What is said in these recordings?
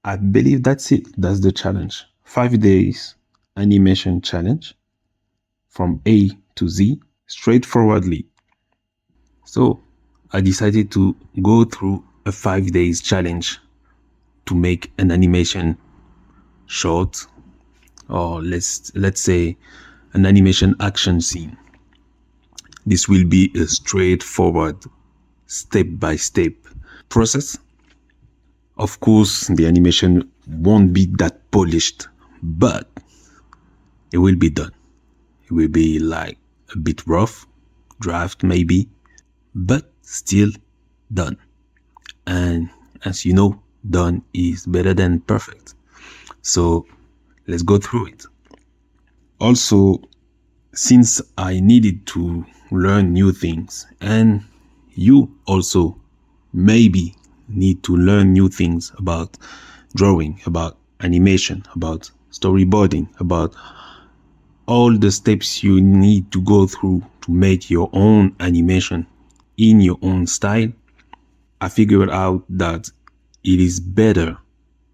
I believe that's it. That's the challenge. 5 days animation challenge from A to Z straightforwardly. So I decided to go through a 5 days challenge to make an animation short, or let's say an animation action scene. This will be a straightforward, step-by-step process. Of course, the animation won't be that polished, but it will be done. It will be like a bit rough, draft maybe, but still done. And as you know, done is better than perfect. So let's go through it. Also, since I needed to learn new things, and you also maybe need to learn new things about drawing, about animation, about storyboarding, about all the steps you need to go through to make your own animation in your own style, I figured out that it is better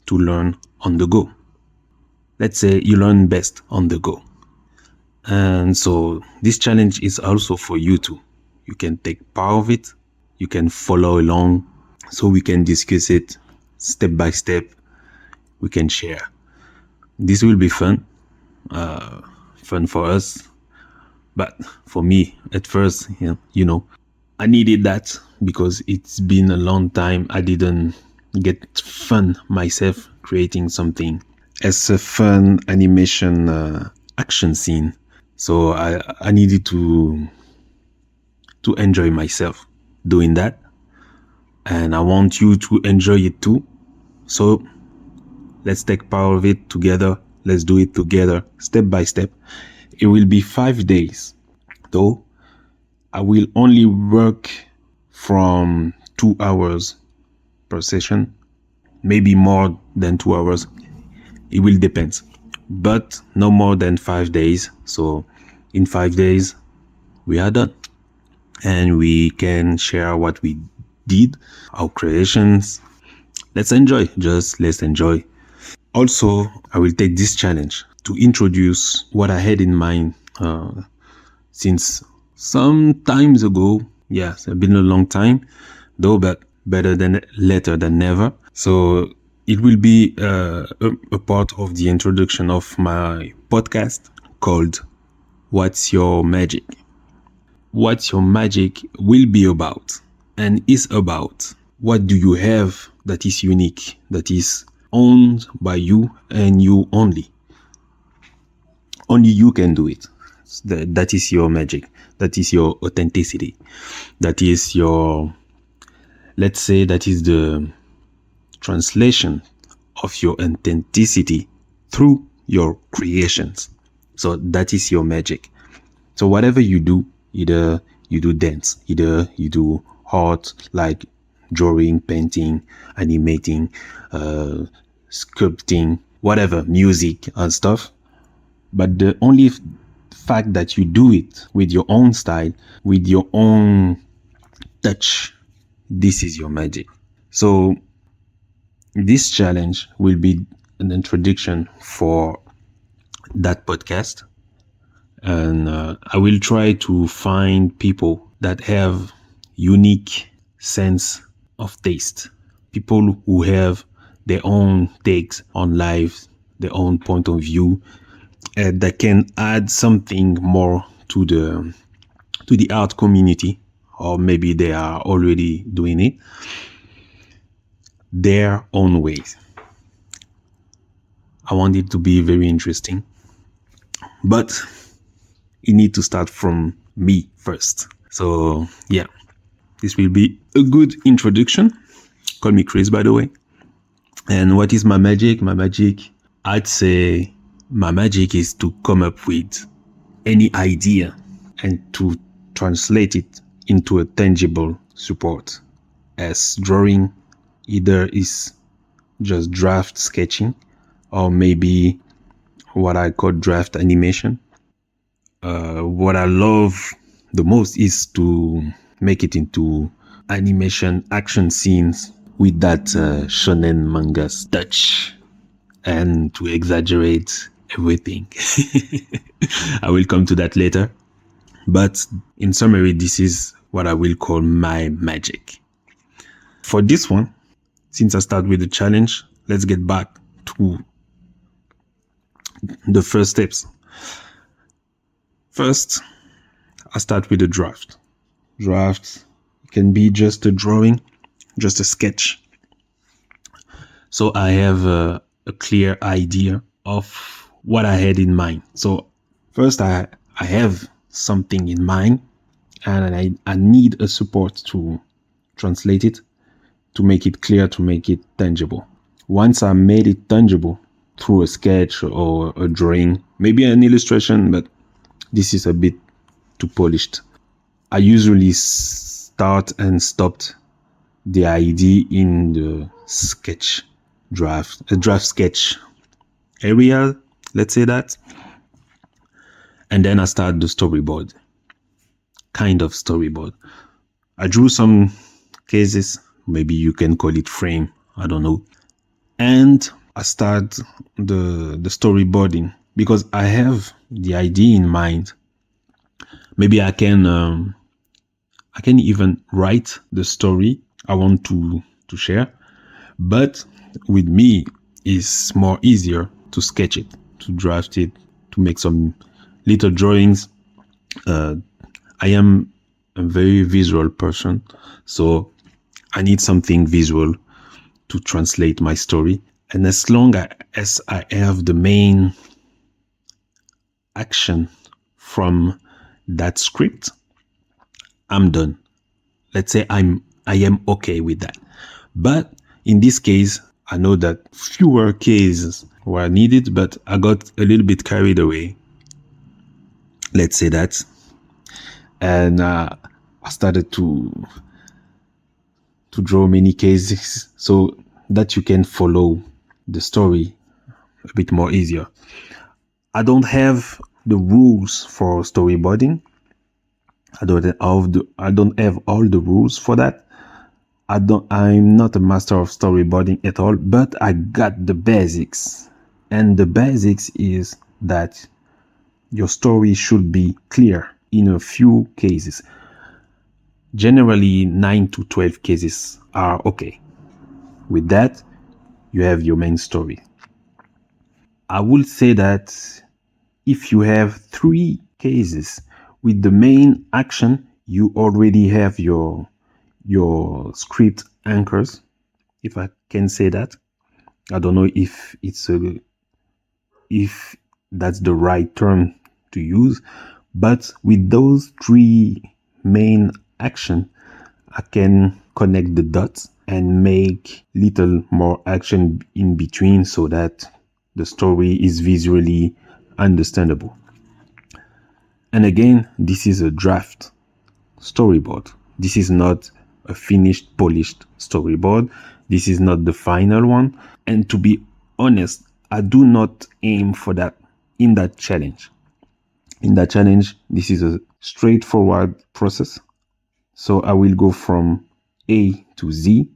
to learn on the go. Let's say you learn best on the go. And so this challenge is also for you too. You can take part of it. You can follow along so we can discuss it step by step. We can share. This will be fun. Fun for us. But for me, at first, I needed that because it's been a long time I didn't get fun myself creating something as a fun animation action scene. So I needed to enjoy myself doing that. And I want you to enjoy it too. So let's take part of it together. Let's do it together, step by step. It will be 5 days, though. I will only work from 2 hours per session, maybe more than 2 hours. It will depend, but no more than 5 days. So in 5 days, we are done. And we can share what we did, our creations. Let's enjoy. Let's enjoy. Also, I will take this challenge to introduce what I had in mind since some times ago. Yes, it's been a long time, though, but better than later than never. So it will be a part of the introduction of my podcast called What's Your Magic? What your magic will be about and is about. What do you have that is unique, that is owned by you and you only? Only you can do it. That is your magic. That is your authenticity. That is your, let's say, that is the translation of your authenticity through your creations. So that is your magic. So whatever you do, either you do dance, either you do art like drawing, painting, animating, sculpting, whatever, music and stuff. But the only fact that you do it with your own style, with your own touch, this is your magic. So this challenge will be an introduction for that podcast. And I will try to find people that have unique sense of taste. People who have their own takes on life, their own point of view, that can add something more to the art community, or maybe they are already doing it their own ways. I want it to be very interesting, but you need to start from me first. So yeah, this will be a good introduction. Call me Chris, by the way. And what is my magic? My magic, I'd say my magic is to come up with any idea and to translate it into a tangible support. As drawing either is just draft sketching, or maybe what I call draft animation. What I love the most is to make it into animation action scenes with that shonen manga touch and to exaggerate everything. I will come to that later. But in summary, this is what I will call my magic. For this one, since I start with the challenge, let's get back to the first steps. First, I start with a draft. Draft can be just a drawing, just a sketch. So I have a clear idea of what I had in mind. So first I have something in mind, and I need a support to translate it, to make it clear, to make it tangible. Once I made it tangible through a sketch or a drawing, maybe an illustration, but this is a bit too polished, I usually start and stopped the idea in the sketch draft sketch area, let's say that. And then I start the storyboard, kind of storyboard. I drew some cases, maybe you can call it frame, I don't know. And I start the storyboarding because I have the idea in mind. Maybe I can even write the story I want to share, but with me it's more easier to sketch it, to draft it, to make some little drawings. I am a very visual person, so I need something visual to translate my story. And as long as I have the main action from that script, I'm done. Let's say I am okay with that. But in this case, I know that fewer cases were needed, but I got a little bit carried away. Let's say that. And I started to draw many cases so that you can follow the story a bit more easier. I don't have the rules for storyboarding. I don't have all the rules for that. I'm not a master of storyboarding at all, but I got the basics. And the basics is that your story should be clear in a few cases. Generally, 9 to 12 cases are okay. With that, you have your main story. I would say that if you have 3 cases with the main action, you already have your script anchors, if I can say that. I don't know if that's the right term to use, but with those 3 main action, I can connect the dots and make little more action in between so that the story is visually understandable. And again, this is a draft storyboard. This is not a finished, polished storyboard. This is not the final one. And to be honest, I do not aim for that in that challenge. In that challenge, this is a straightforward process. So I will go from A to Z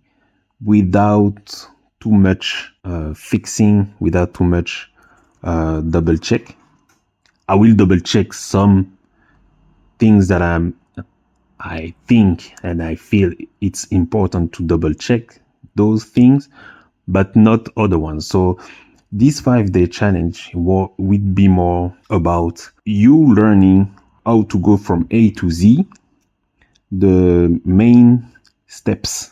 without too much fixing, without too much double check. I will double check some things that I think and I feel it's important to double check those things, but not other ones. So this 5-day challenge would be more about you learning how to go from A to Z, the main steps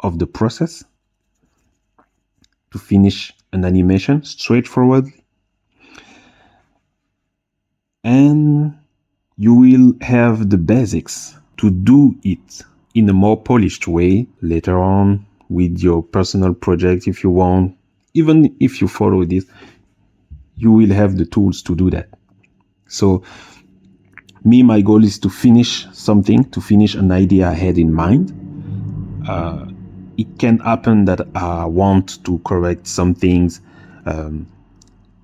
of the process to finish an animation straightforward. And you will have the basics to do it in a more polished way later on with your personal project if you want. Even if you follow this, you will have the tools to do that. So my goal is to finish something, to finish an idea I had in mind. It can happen that I want to correct some things.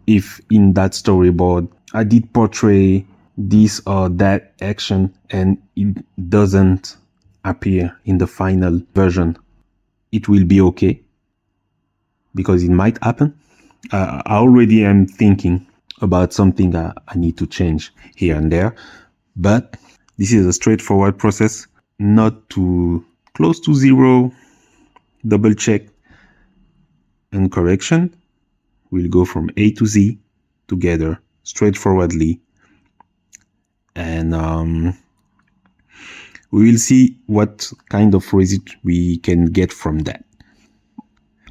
If in that storyboard I did portray this or that action and it doesn't appear in the final version, it will be okay, because it might happen. I already am thinking about something I need to change here and there, but this is a straightforward process, not too close to zero. Double check and correction. We'll go from A to Z together straightforwardly, and we will see what kind of result we can get from that.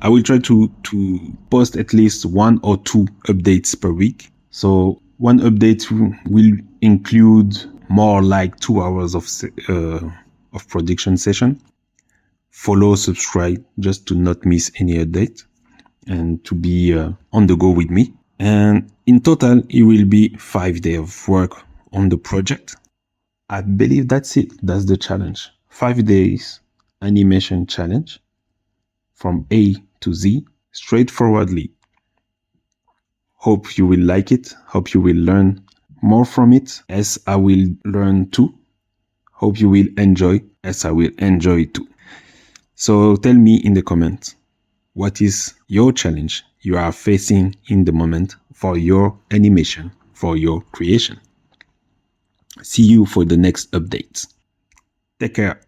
I will try to post at least 1 or 2 updates per week. So one update will include more like 2 hours of production session. Follow, subscribe, just to not miss any update and to be on the go with me. And in total, it will be 5 days of work on the project. I believe that's it. That's the challenge. 5 days animation challenge from A to Z straightforwardly. Hope you will like it. Hope you will learn more from it, as I will learn too. Hope you will enjoy, as I will enjoy too. So tell me in the comments, what is your challenge you are facing in the moment for your animation, for your creation? See you for the next updates. Take care.